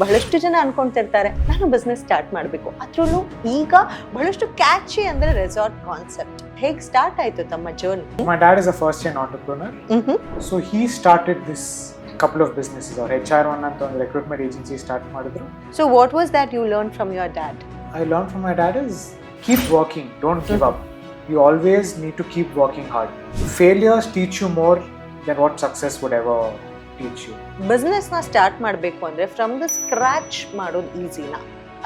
ಬಹಳಷ್ಟು ಜನ ಅನ್ಕೊಂತಿರ್ತಾರೆ ನಾನು ಬಿಸ್ನೆಸ್ ಸ್ಟಾರ್ಟ್ ಮಾಡಬೇಕು. ಅದ್ರಲ್ಲೂ ಈಗ ಬಹಳಷ್ಟು ಕ್ಯಾಚಿ ಅಂದ್ರೆ ರೆಸಾರ್ಟ್ ಕಾನ್ಸೆಪ್ಟ್. ಹೇಗೆ ಸ್ಟಾರ್ಟ್ ಆಯ್ತು ತಮ್ಮ journey? My dad is a first-gen entrepreneur. So he started this couple of businesses. Or HR1 ಅಂತ ಒಂದು recruitment agency start ಮಾಡಿದ್ರು. So what was that you learned from your dad? I learned from my dad is keep working, don't give up. You always need to keep working hard. Failures teach you more than what success would ever teach you. Business ನ start ಮಾಡಬೇಕು ಅಂದ್ರೆ from the scratch ಮಾಡೋದು ಈಸಿನಾ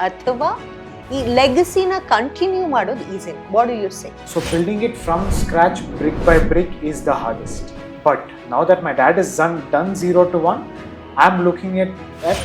ಅಥವಾ ಈ ಲೆಗಸಿನ continue ಮಾಡೋದು ಈಸಿನಾ? What do you say? So building it from scratch, brick by brick, is the hardest. But now that my dad has done 0 to 1, I'm looking at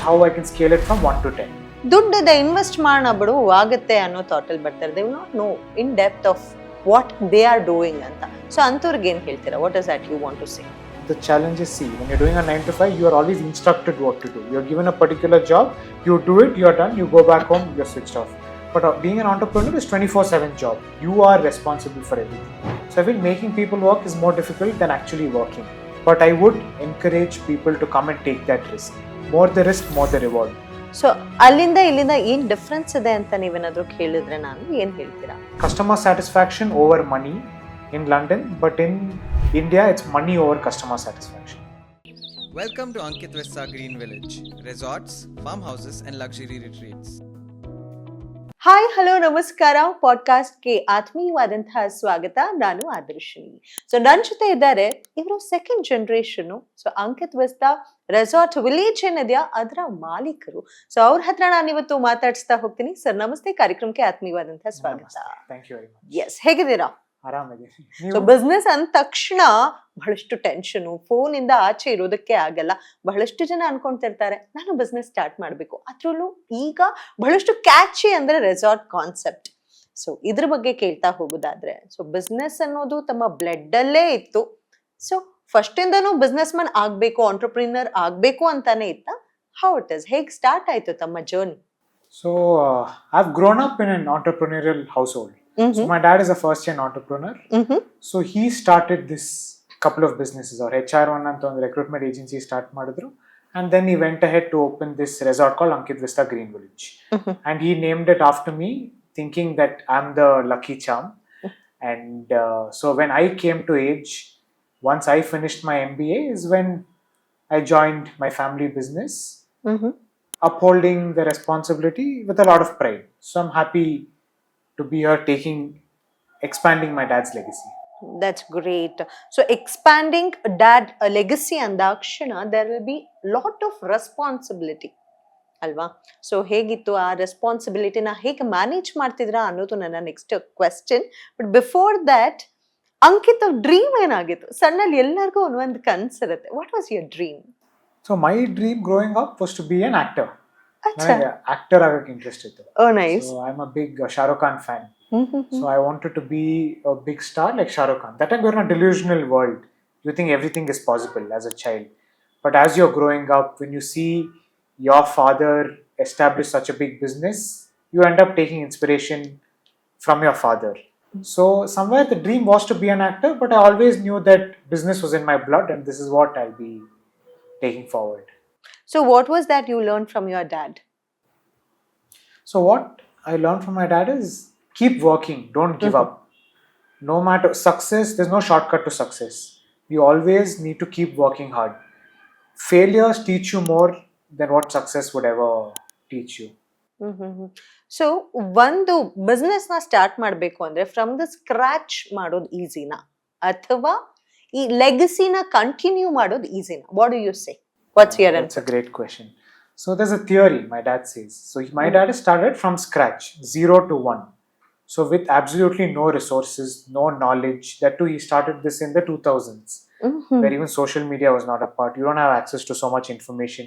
how I can scale it from 1 to 10. ದುಡ್ಡದ invest ಮಾಡೋಣ ಬಿಡು ಆಗುತ್ತೆ ಅನ್ನೋ ಥಾಟಲ್ಲಿ ಬರ್ತಾರೆ. They will not know in depth of what they are doing ಅಂತ. So ಅಂಥವ್ರಿಗೆ ಏನು ಹೇಳ್ತೀರಾ? What is that you want to say? The challenge is, see, when you're doing a 9 to 5, you are always instructed what to do. You're given a particular job, you do it, you're done, you go back home, you're switched off. But being an entrepreneur is 24/7 job. You are responsible for everything. So I feel making people work is more difficult than actually working. But I would encourage people to come and take that risk. More the risk, more the reward. So ಅಲ್ಲಿಂದ ಇಲ್ಲಿಂದ ಏನು difference ಇದೆ ಅಂತ ನೀವೇನಾದರೂ ಕೇಳಿದ್ರೆ ನಾನು ಏನು ಹೇಳ್ತೀರಾ? Customer satisfaction over money in London, but in India it's money over customer satisfaction. Welcome to Ankit Vista Green Village, resorts, farmhouses and luxury retreats. Hi hello ನಮಸ್ಕಾರ. ಪಾಡ್ಕಾಸ್ಟ್ಗೆ ಆತ್ಮೀಯವಾದಂತಹ ಸ್ವಾಗತ. ನಾನು ಆದರ್ಶಿನಿ. ಸೊ ನನ್ನ ಜೊತೆ ಇದ್ದಾರೆ ಇವರು second generation. So Ankit Vista Resort Village ಏನಿದೆಯಾ ಅದರ ಮಾಲೀಕರು. ಸೊ ಅವ್ರ ಹತ್ರ ನಾನು ಇವತ್ತು ಮಾತಾಡಿಸ್ತಾ ಹೋಗ್ತೀನಿ. ಸರ್ ನಮಸ್ತೆ, ಕಾರ್ಯಕ್ರಮಕ್ಕೆ ಆತ್ಮೀಯವಾದಂತಹ ಸ್ವಾಗತ. Thank you very much. Yes, ಹೇಗಿದ್ದೀರಾ? ಆರಾಮಾಗಿದ್ದೀನಿ. ಸೊ ಬಿಸ್ನೆಸ್ ಅಂದ ತಕ್ಷಣ ಬಹಳಷ್ಟು ಟೆನ್ಷನ್, ಫೋನ್ ಇಂದ ಆಚೆ ಇರೋದಕ್ಕೆ ಆಗಲ್ಲ. ಬಹಳಷ್ಟು ಜನ ಅನ್ಕೊಂತಿರ್ತಾರೆ ನಾನು ಬಿಸ್ನೆಸ್ ಸ್ಟಾರ್ಟ್ ಮಾಡಬೇಕು. ಅದ್ರಲ್ಲೂ ಈಗ ಬಹಳಷ್ಟು ಕ್ಯಾಚಿ ಅಂದ್ರೆ ರೆಸಾರ್ಟ್ ಕಾನ್ಸೆಪ್ಟ್. ಸೊ ಇದ್ರ ಬಗ್ಗೆ ಕೇಳ್ತಾ ಹೋಗೋದಾದ್ರೆ, ಸೊ ಬಿಸ್ನೆಸ್ ಅನ್ನೋದು ತಮ್ಮ ಬ್ಲಡ್ ಅಲ್ಲೇ ಇತ್ತು. ಸೊ ಫಸ್ಟ್ ಇಂದನೂ ಬಿಸ್ನೆಸ್ ಮನ್ ಆಗ್ಬೇಕು, ಆಂಟರ್ಪ್ರಿನರ್ ಆಗ್ಬೇಕು ಅಂತಾನೆ ಇತ್ತ? How it is? ಹೇಗೆ ಸ್ಟಾರ್ಟ್ ಆಯ್ತು ತಮ್ಮ journey? So I've grown up in an entrepreneurial household. So my dad is a first-gen entrepreneur. So he started this couple of businesses. Or HR1 ಅಂತ ಒಂದು recruitment agency start ಮಾಡಿದ್ರು. And then he went ahead to open this resort called Ankit Vista Green Village. And he named it after me, thinking that I'm the lucky charm. And so when I came to age, once I finished my MBA, is when I joined my family business, upholding the responsibility with a lot of pride. So I'm happy to be here expanding my dad's legacy. That's great. So expanding dad legacy ಅಂದಾಕ್ಷಣ there will be lot of responsibility ಅಲ್ವಾ? So ಹೇಗಿತ್ತು ಆ ರೆಸ್ಪಾನ್ಸಿಬಿಲಿಟಿನ ಹೇಗೆ manage ಮಾಡ್ತಿದ್ರಾ ಅನ್ನೋದು ನನ್ನ next question. But before that, Ankit dream ಏನಾಗಿತ್ತು? ಸಣ್ಣಲ್ಲಿ ಎಲ್ಲರಿಗೂ ಒಂದೊಂದು ಕನ್ಸಿರುತ್ತೆ. What was your dream? So my dream growing up was to be an actor. ಅಚ್ಚಾ, Actor ಆಗಕ್ಕೆ ಇಂಟ್ರೆಸ್ಟ್ ಇತ್ತು. ಓ nice. So I'm a big Shah Rukh Khan fan. So I wanted to be a big star like Shah Rukh Khan. That time we're in a delusional world. You think everything is possible as a child. But as you're growing up, when you see your father establish such a big business, you end up taking inspiration from your father. So somewhere the dream was to be an actor, but I always knew that business was in my blood and this is what I'll be taking forward. So what was that you learned from your dad? So what I learned from my dad is keep working, don't give up. No matter success, there's no shortcut to success. You always need to keep working hard. Failures teach you more than what success would ever teach you. So ಒಂದು business ನ start ಮಾಡಬೇಕು ಅಂದ್ರೆ from the scratch ಮಾಡೋದು ಈಸಿನಾ ಅಥವಾ ಈ ಲೆಗಸಿನ continue ಮಾಡೋದು ಈಸಿನಾ? What do you say? What's your That's a great question. So there's a theory my dad says. So my dad has started from scratch, 0 to 1. So with absolutely no resources, no knowledge. That too, he started this in the 2000s, where even social media was not a part. You don't have access to so much information.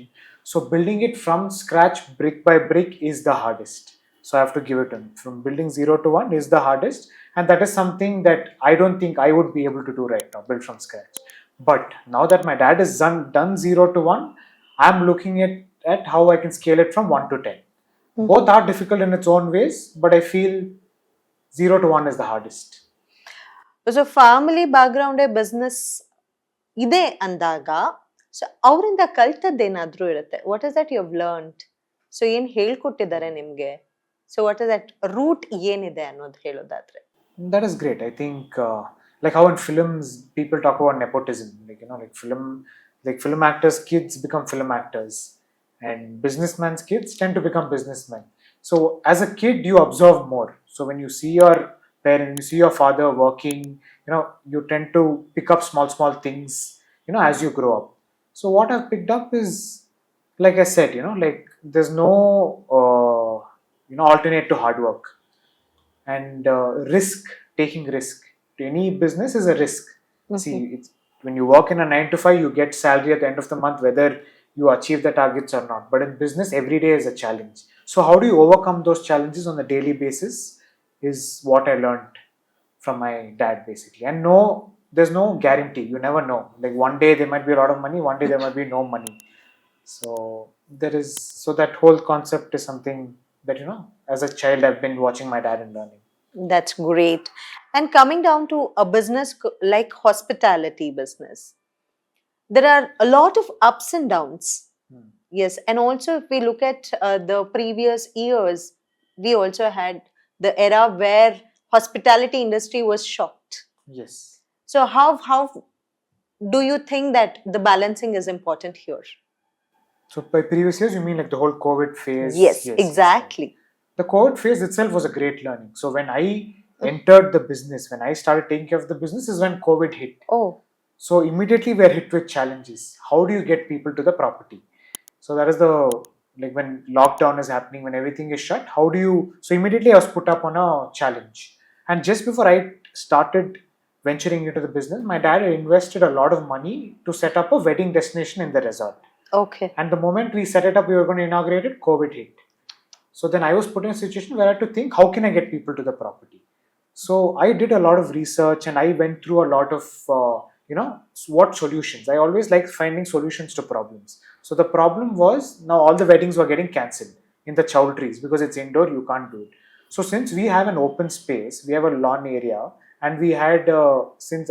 So building it from scratch, brick by brick, is the hardest. So I have to give it to him. From building 0 to 1 is the hardest. And that is something that I don't think I would be able to do right now, build from scratch. But now that my dad has done 0 to 1, I'm looking at how I can scale it from 1 to 10. Both are difficult in its own ways, but I feel 0 to 1 is the hardest. So family background business ಇದೆ ಅಂದಾಗ, so ಅವರಿಂದ ಕಲ್ತದ್ದೇನಾದ್ರೂ ಇರುತ್ತೆ. What is that you have learned? So ಏನ್ ಹೇಳ್ಕೊಟ್ಟಿದ್ದಾರೆ ನಿಮ್ಗೆ? So what is that root ಏನಿದೆ ಅನ್ನೋದು ಹೇಳೋದಾದ್ರೆ? That is great. I think, like how in films people talk about nepotism, like like film actors' kids become film actors, and businessmen's kids tend to become businessmen. So as a kid, you observe more. So when you see your parent, you see your father working, you tend to pick up small things, as you grow up. So what I've picked up is, like I said, like there's no, alternate to hard work. And taking risk to any business is a risk. See, it's, when you work in a 9 to 5, you get salary at the end of the month whether you achieve the targets or not, but in business every day is a challenge. So how do you overcome those challenges on a daily basis is what I learned from my dad, basically. And no, there's no guarantee, you never know, like one day there might be a lot of money, one day there might be no money. So that whole concept is something that, as a child I've been watching my dad and learning. That's great. And coming down to a business like hospitality business, there are a lot of ups and downs. Yes, and also if we look at the previous years, we also had the era where hospitality industry was shocked. Yes. So how do you think that the balancing is important here? So by previous years, you mean like the whole COVID phase? Yes, exactly. The COVID phase itself was a great learning. So when I entered the business, when I started taking care of the business, is when COVID hit. Oh. So immediately we are hit with challenges. How do you get people to the property? So that is when lockdown is happening, when everything is shut, so immediately I was put up on a challenge. And just before I started venturing into the business, my dad had invested a lot of money to set up a wedding destination in the resort. Okay. And the moment we set it up, we were going to inaugurate it, COVID hit. So then I was put in a situation where I had to think, how can I get people to the property? So I did a lot of research and I went through a lot of, what solutions. I always like finding solutions to problems. So the problem was, now all the weddings were getting cancelled in the chowdhuries because it's indoor, you can't do it. So since we have an open space, we have a lawn area, and we had, since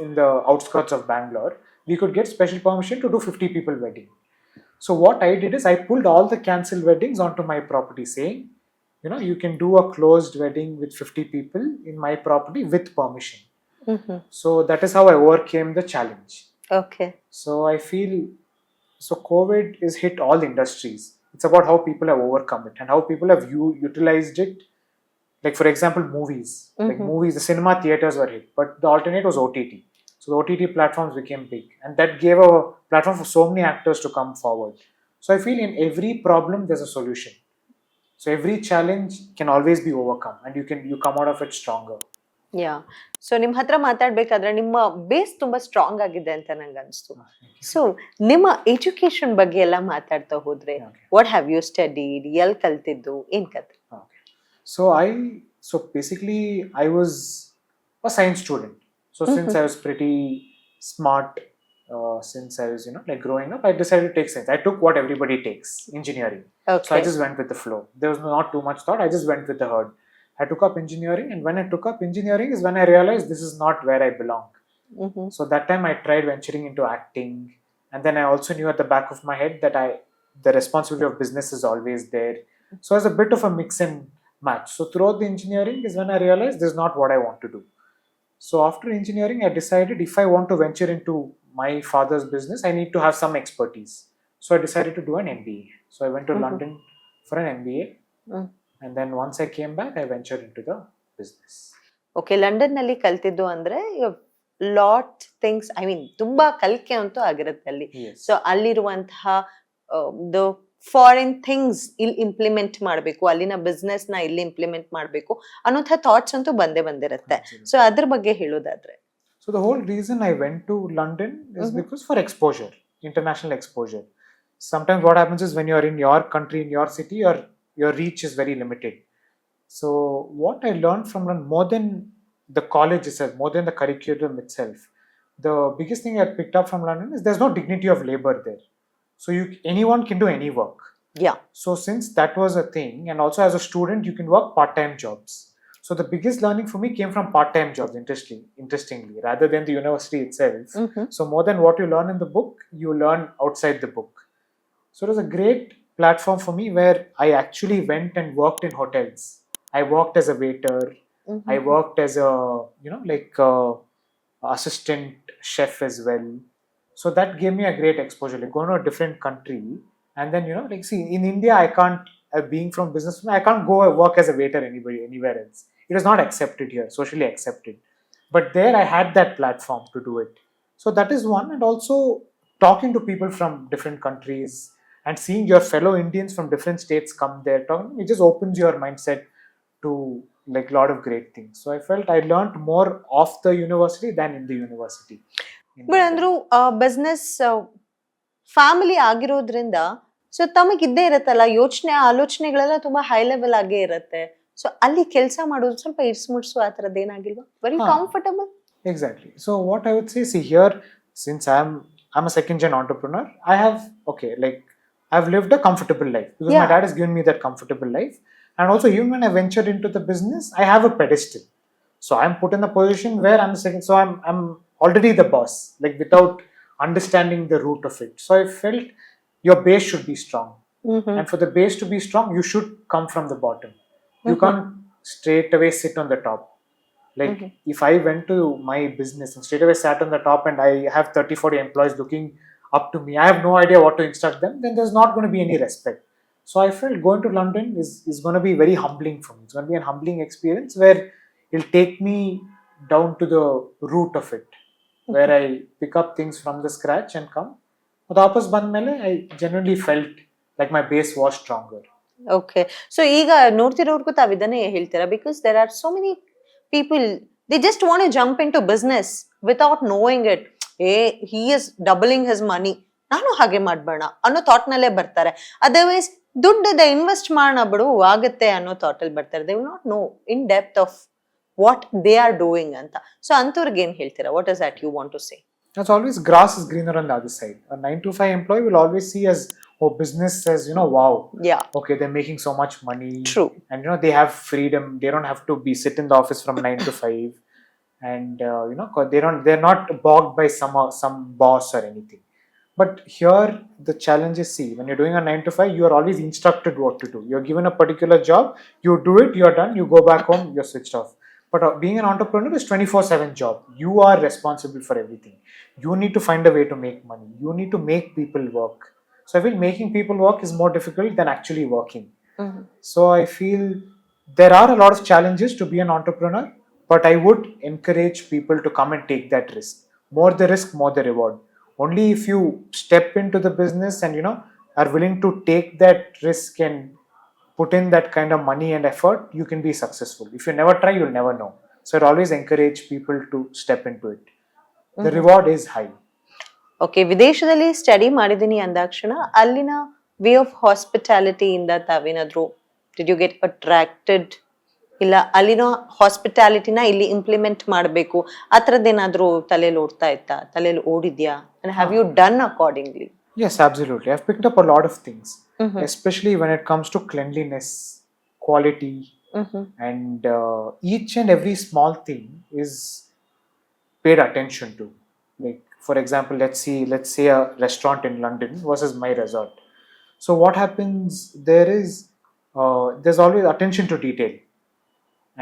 in the outskirts of Bangalore, we could get special permission to do 50 people wedding. So what I did is I pulled all the cancelled weddings onto my property, saying, you can do a closed wedding with 50 people in my property with permission. So that is how I overcame the challenge. Okay. So I feel, COVID has hit all industries. It's about how people have overcome it and how people have utilized it. Like for example, movies. Like movies, the cinema theaters were hit, but the alternate was OTT. So the OTT platforms became big, and that gave a platform for so many actors to come forward. So I feel in every problem there's a solution. So every challenge can always be overcome, and you come out of it stronger. Yeah so ನಿಮ್ಮ ಹತ್ರ ಮಾತಾಡ್ಬೇಕಾದ್ರೆ ನಿಮ್ಮ base ತುಂಬಾ strong ಆಗಿದೆ ಅಂತ ನಂಗೆ ಅನಿಸ್ತು. So ನಿಮ್ಮ ಎಜುಕೇಶನ್ ಬಗ್ಗೆ ಎಲ್ಲ ಮಾತಾಡ್ತಾ ಹೋದ್ರೆ, ವಾಟ್ ಹ್ಯಾವ್ ಯು ಸ್ಟಡಿಡ್, ಎಲ್ಲಿ ಕಲ್ತಿದ್ದು, ಏನ್ ಕತೆ? So basically I was a science student. So since I was pretty smart, since I was like growing up, I decided to take science. I took what everybody takes, engineering. Okay. So I just went with the flow. There was not too much thought. I just went with the herd. I took up engineering, and when I took up engineering is when I realized this is not where I belong. So that time I tried venturing into acting, and then I also knew at the back of my head that the responsibility of business is always there. So it's a bit of a mix and match. So throughout the engineering is when I realized this is not what I want to do. So after engineering, I decided if I want to venture into my father's business, I need to have some expertise. So I decided to do an MBA. So I went to London for an MBA. And then once I came back, I ventured into the business. Okay, London ನಲ್ಲಿ ಕಲ್ತಿದ್ದು ಅಂದ್ರೆ lot things, I mean ತುಂಬಾ ಕಲಿಕೆ ಅಂತೂ ಆಗಿರುತ್ತೆ ಅಲ್ಲಿ. So ಅಲ್ಲಿರುವಂತಹ the foreign things ಇಲ್ಲಿ ಇಂಪ್ಲಿಮೆಂಟ್ ಮಾಡಬೇಕು, ಅಲ್ಲಿನ ಬಿಸ್ನೆಸ್ ನ ಇಲ್ಲಿ ಇಂಪ್ಲಿಮೆಂಟ್ ಮಾಡಬೇಕು ಅನ್ನೋಂಥ ಥಾಟ್ಸ್ ಅಂತೂ ಬಂದಿರುತ್ತೆ. ಸೊ ಅದ್ರ ಬಗ್ಗೆ ಹೇಳೋದಾದ್ರೆ, so the whole reason I went to London is because for exposure, international exposure. Sometimes what happens is when you're in your country, in your city, your reach is very limited. So what I learned from London, more than the college itself, more than the curriculum itself, the biggest thing I picked up from London is there's no dignity of labor there. So anyone can do any work. Yeah. So since that was a thing, and also as a student, you can work part-time jobs. So the biggest learning for me came from part-time jobs, interestingly, rather than the university itself. So more than what you learn in the book, you learn outside the book. So it was a great platform for me where I actually went and worked in hotels. I worked as a waiter. I worked as a, like assistant chef as well. So that gave me a great exposure, like going to a different country. And then, like, see, in India, I can't, being from business, I can't go and work as a waiter anywhere else. It is not accepted here, socially accepted. But there I had that platform to do it. So that is one. And also talking to people from different countries and seeing your fellow Indians from different states come there, it just opens your mindset to like a lot of great things. So I felt I learned more off the university than in the university. But ಅಂದ್ರೂ business family ಆಗಿರೋದ್ರಿಂದ so ತಮಗೆ ಇದ್ದೇ ಇರತ್ತಲ್ಲ ಆಲೋಚನೆಗಳೆಲ್ಲ ತುಂಬಾ high level ಆಗೇ ಇರುತ್ತೆ. So ಅಲ್ಲಿ ಕೆಲಸ ಮಾಡೋದು ಸ್ವಲ್ಪ ಇಡ್ಸ್ಮುಡ್ಸು ಆ ಥರದ್ದು ಏನಾಗಿಲ್ವಾ? Very comfortable. Exactly. So what I would say, see here, since I'm a second gen entrepreneur, I've lived a comfortable life because my dad has given me that comfortable life. And also, even when I ventured into the business, I have a pedestal. So I'm put in a position where I'm second. So I'm already the boss, like without understanding the root of it. So I felt your base should be strong. And for the base to be strong, you should come from the bottom. You can't straight away sit on the top. Like if I went to my business and straight away sat on the top and I have 30-40 employees looking up to me, I have no idea what to instruct them, then there's not going to be any respect. So I felt going to London is going to be very humbling for me. It's going to be a humbling experience where it'll take me down to the root of it, where I pick up things from the scratch and come. But ವಾಪಸ್ ಬಂದ್ಮೇಲೆ I genuinely felt like my base was stronger. Okay. So ಈಗ ನೋಡ್ತಿರೋರ್ಗೂ ತಾವ್ ಇದನ್ನೇ ಹೇಳ್ತೀರಾ? Because there are so many people they just want to jump into business without knowing it. He is doubling his money, ನಾನು ಹಾಗೆ ಮಾಡ್ಬೇಡ ಅನ್ನೋ thought ನಲ್ಲೇ ಬರ್ತಾರೆ. ಅದರ್ವೈಸ್ ದುಡ್ಡು ಇನ್ವೆಸ್ಟ್ ಮಾಡೋಣ ಬಿಡು ಆಗುತ್ತೆ ಅನ್ನೋ ಥಾಟ್ ಅಲ್ಲಿ ಬರ್ತಾರೆ. They will not know in depth of what they are doing ಅಂತ. ಸೊ ಅಂಥವ್ರಿಗೆ ಏನ್ ಹೇಳ್ತೀರಾ? What is that you want to say? That's always grass is greener on the other side. A 9 to 5 employee will always see as business as wow. Yeah. Okay, they're making so much money. True. And they have freedom. They don't have to be sit in the office from 9 to 5. And they're not bogged by some boss or anything. But here the challenge is, see, when you're doing a 9 to 5, you are always instructed what to do. You're given a particular job, you do it, you're done, you go back home, you're switched off. But being an entrepreneur is 24/7 job. You are responsible for everything. You need to find a way to make money. You need to make people work. So I feel making people work is more difficult than actually working. So I feel there are a lot of challenges to be an entrepreneur, but I would encourage people to come and take that risk. More the risk, more the reward. Only if you step into the business and are willing to take that risk and put in that kind of money and effort, you can be successful. If you never try, you'll never know. So I'd always encourage people to step into it. The reward is high. Okay. ವಿದೇಶದಲ್ಲಿ study ಮಾಡಿದೀನಿ ಅಂದಾಕ್ಷಣ ಅಲ್ಲಿನ way of hospitality ಇಂದ ತಾವೇನಾದ್ರು did you get attracted? ಇಲ್ಲ ಅಲ್ಲಿನ ಹಾಸ್ಪಿಟಾಲಿಟಿನ ಇಲ್ಲಿ implement ಮಾಡಬೇಕು ಆ ಥರದ್ದೇನಾದ್ರೂ ತಲೆಯಲ್ಲಿ ಓಡ್ತಾ ಇತ್ತಾ? ತಲೆಯಲ್ಲಿ ಓಡಿದ್ಯಾ? And have you done accordingly? Yes, absolutely. I've picked up a lot of things, especially when it comes to cleanliness, quality, and each and every small thing is paid attention to. Like, for example, let's say a restaurant in London versus my resort. So what happens there is there's always attention to detail,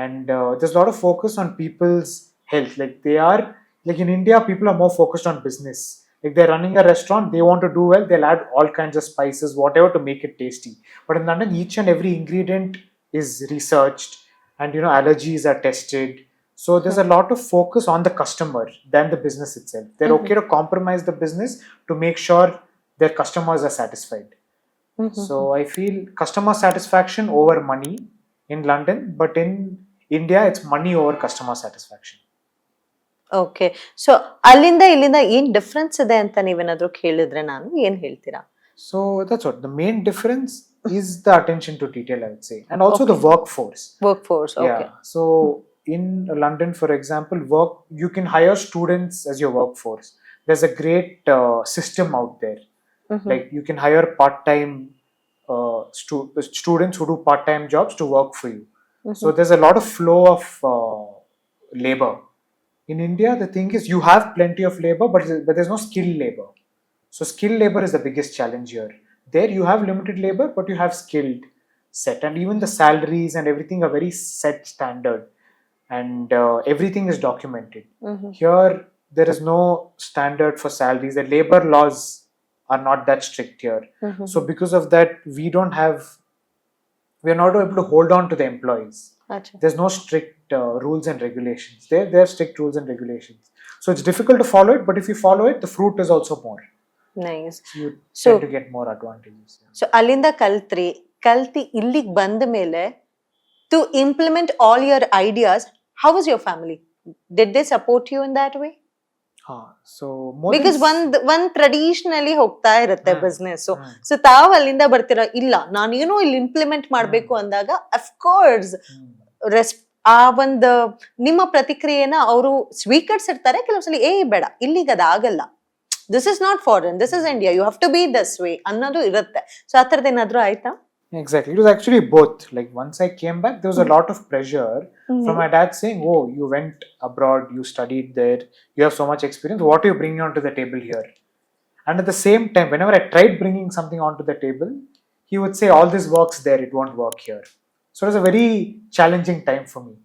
and there's a lot of focus on people's health. Like in India, people are more focused on business. If they're running a restaurant, they want to do well, they'll add all kinds of spices, whatever, to make it tasty. But in London, each and every ingredient is researched, and allergies are tested. So there's a lot of focus on the customer than the business itself. They're okay to compromise the business to make sure their customers are satisfied. So I feel customer satisfaction over money in London, but in India, it's money over customer satisfaction. Okay. So ಅಲ್ಲಿಂದ ಇಲ್ಲಿಂದ ಏನ್ difference ಇದೆ ಅಂತ ನೀವೇನಾದ್ರೂ ಕೇಳಿದ್ರೆ ನಾನು ಏನ್ ಹೇಳ್ತೀರಾ? So that's what the main difference is, the attention to detail, I would say, and also the workforce. Okay. Yeah. So in London, for example, you can hire students as your workforce. There's a great system out there. Like you can hire part-time students who do part-time jobs to work for you. So there's a lot of flow of labor. In India, the thing is you have plenty of labor, but there's no skilled labor. So skilled labor is the biggest challenge here. There you have limited labor, but you have skilled set, and even the salaries and everything are very set standard, and everything is documented. Mhm. Here there is no standard for salaries. The labor laws are not that strict here. Mhm. So because of that, we are not able to hold on to the employees. Acha. There's no strict rules and regulations. There are strict rules and regulations. So it's difficult to follow it, but if you follow it, the fruit is also more. Nice. So you So- tend to get more advantages. So ಅಲ್ಲಿಂದ ಕಲ್ತಿ ಇಲ್ಲಿಗೆ ಬಂದ ಮೇಲೆ to implement all your ideas, how was your family? Did they support you in that way? So more because than- ಒಂದ್ traditionally ಹೋಗ್ತಾ ಇರುತ್ತೆ ಹ್ಮ್. Business. ಹ್ಮ್. So ತಾವ್ ಅಲ್ಲಿಂದ ಬರ್ತೀರಾ, ಇಲ್ಲ ನಾನೇನೋ ಇಲ್ಲಿ ಇಂಪ್ಲಿಮೆಂಟ್ ಮಾಡ್ಬೇಕು ಅಂದಾಗ ಅಫ್ಕೋರ್ಸ್ ಆ ಒಂದು ನಿಮ್ಮ ಪ್ರತಿಕ್ರಿಯೆನ ಅವರು ಸ್ವೀಕರಿಸಿರ್ತಾರೆ. ಕೆಲವೊಂದ್ಸಲಿ ಬೇಡ ಇಲ್ಲಿಗೆ ಅದಾಗಲ್ಲ, this is not foreign, this is India, you have to be this way ಅನ್ನೋದು ಇರುತ್ತೆ. ಸೊ ಆ ಥರದ್ದು ಏನಾದ್ರು ಆಯ್ತಾ? Exactly. It was actually both. Like once I came back, there was a lot of pressure from my dad saying, "Oh, you went abroad, you studied there, you have so much experience. What are you bringing onto the table here?" And at the same time, whenever I tried bringing something onto the table, he would say, "All this works there, it won't work here." So it was a very challenging time for me.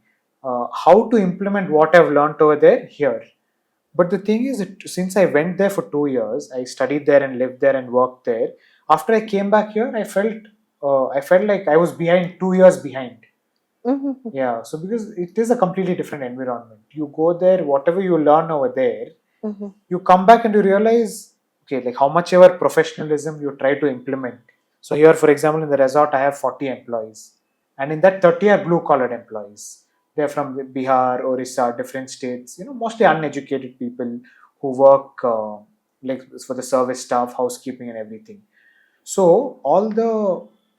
How to implement what I've learned over there here. But the thing is, since I went there for 2 years, I studied there and lived there and worked there. After I came back here, I felt like I was behind, 2 years behind. Yeah, so because it is a completely different environment. You go there, whatever you learn over there, you come back and you realize, okay, like how much ever professionalism you try to implement. So here, for example, in the resort, I have 40 employees, and in that 30 are blue-collared employees. They're from Bihar, Orissa, different states. Mostly uneducated people who work like for the service staff, housekeeping, and everything. So all the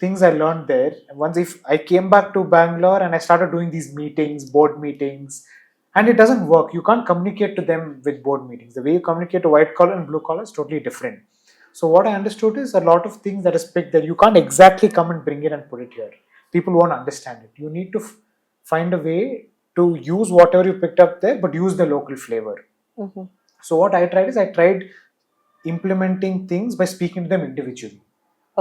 things I learned there, once if I came back to Bangalore and I started doing these meetings, board meetings, and it doesn't work. You can't communicate to them with board meetings. The way you communicate to white collar and blue collar is totally different. So what I understood is a lot of things that is picked there, you can't exactly come and bring it and put it here. People won't understand it. You need to find a way to use whatever you picked up there, but use the local flavor. So what I tried is I tried implementing things by speaking to them individually.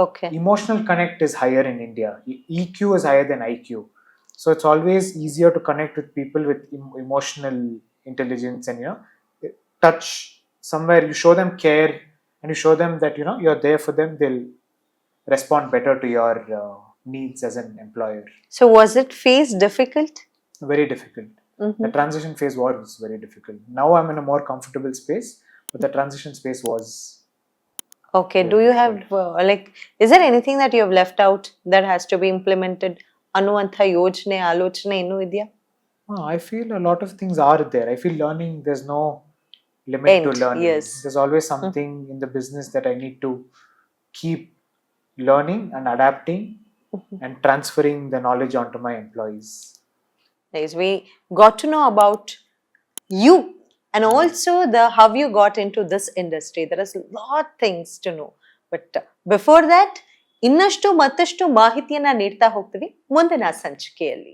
Okay. Emotional connect is higher in India. EQ is higher than IQ. So it's always easier to connect with people with emotional intelligence, and touch somewhere. You show them care and you show them that you're there for them. They'll respond better to your needs as an employer. So was it phase difficult? Very difficult. The transition phase was very difficult. Now I'm in a more comfortable space, but the transition space was. Okay. Do you have is there anything that you have left out that has to be implemented? ಅನ್ನುವಂಥ ಯೋಚನೆ ಆಲೋಚನೆ ಇನ್ನೂ ಇದೆಯಾ? I feel a lot of things are there. I feel learning, there's no limit to End, learning. yes. There's always something in the business that I need to keep learning and adapting and transferring the knowledge onto my employees. Nice. We got to know about you and also how you got into this industry. There is a lot things to know. But before that, ಇನ್ನಷ್ಟು ಮತ್ತಷ್ಟು ಮಾಹಿತಿಯನ್ನ ನೀಡ್ತಾ ಹೋಗ್ತೀವಿ ಮುಂದಿನ ಸಂಚಿಕೆಯಲ್ಲಿ.